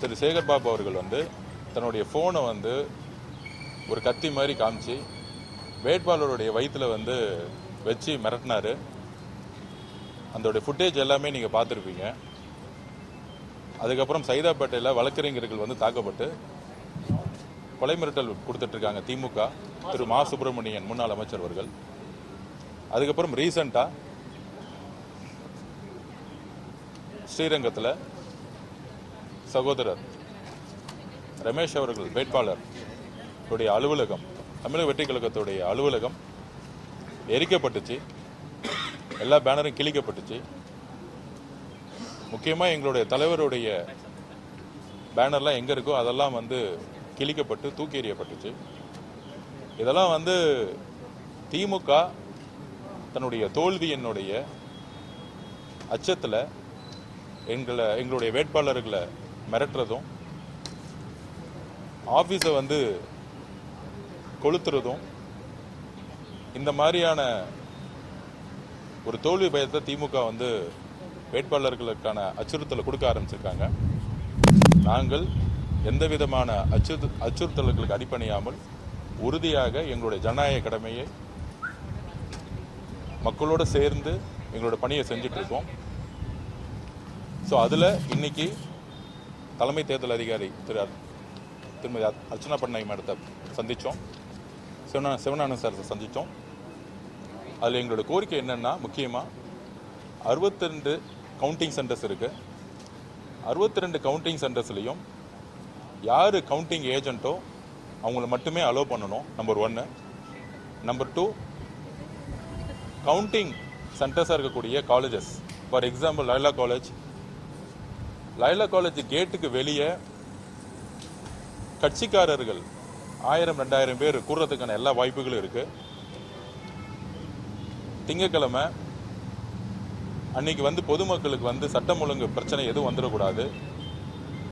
திரு சேகர் பாபு அவர்கள் வந்து தன்னுடைய ஃபோனை வந்து ஒரு கத்தி மாதிரி காமிச்சு வேட்பாளருடைய வயிற்றில் வந்து வச்சு மிரட்டினார். அதோடைய ஃபுட்டேஜ் எல்லாமே நீங்கள் பார்த்துருப்பீங்க. அதுக்கப்புறம் சைதாப்பேட்டையில் வழக்கறிஞர்கள் வந்து தாக்கப்பட்டு கொலை மிரட்டல் கொடுத்துட்ருக்காங்க திமுக திரு மா சுப்பிரமணியன் முன்னாள் அமைச்சர் அவர்கள். அதுக்கப்புறம் ரீசண்டாக ஸ்ரீரங்கத்தில் சகோதரர் ரமேஷ் அவர்கள் வேட்பாளர் உடைய அலுவலகம், தமிழக வெற்றி கழகத்துடைய அலுவலகம் எரிக்கப்பட்டுச்சு. எல்லா பேனரும் கிழிக்கப்பட்டுச்சு. முக்கியமாக எங்களுடைய தலைவருடைய பேனர்லாம் எங்கே இருக்கோ அதெல்லாம் வந்து கிழிக்கப்பட்டு தூக்கி எறியப்பட்டுச்சு. இதெல்லாம் வந்து திமுக தன்னுடைய தோல்வியினுடைய அச்சத்தில் எங்களுடைய வேட்பாளர்களை மிரட்டுறதும் ஆஃபீஸை வந்து கொளுத்துறதும் இந்த மாதிரியான ஒரு தோல்வி பயத்தை திமுக வந்து வேட்பாளர்களுக்கான அச்சுறுத்தலை கொடுக்க ஆரம்பிச்சிருக்காங்க. நாங்கள் எந்த விதமான அச்சுறுத்தல்களுக்கு அடிப்பணியாமல் உறுதியாக எங்களுடைய ஜனநாயக கடமையை மக்களோடு சேர்ந்து எங்களோட பணியை செஞ்சுட்டு இருக்கோம். ஸோ அதில் இன்னைக்கு தலைமை தேர்தல் அதிகாரி திருமதி அர்ச்சனா பட்நாயக் மேடத்தை சந்தித்தோம், சிவனானந்த் சார் சந்தித்தோம். அதில் எங்களோட கோரிக்கை என்னென்னா, முக்கியமாக 62 கவுண்டிங் சென்டர்ஸ் இருக்குது. 62 கவுண்டிங் சென்டர்ஸ்லையும் யார் கவுண்டிங் ஏஜென்ட்டோ அவங்கள மட்டுமே அலோவ் பண்ணணும், நம்பர் 1. நம்பர் 2, கவுண்டிங் சென்டர்ஸாக இருக்கக்கூடிய colleges, for example Laila college கேட்டுக்கு வெளியே கட்சிக்காரர்கள் 1000-2000 பேர் கூடுறதுக்கான எல்லா வாய்ப்புகளும் இருக்குது. திங்கட்கிழமை அன்னைக்கு வந்து பொதுமக்களுக்கு வந்து சட்டம் ஒழுங்கு பிரச்சனை எதுவும் வந்துடக்கூடாது.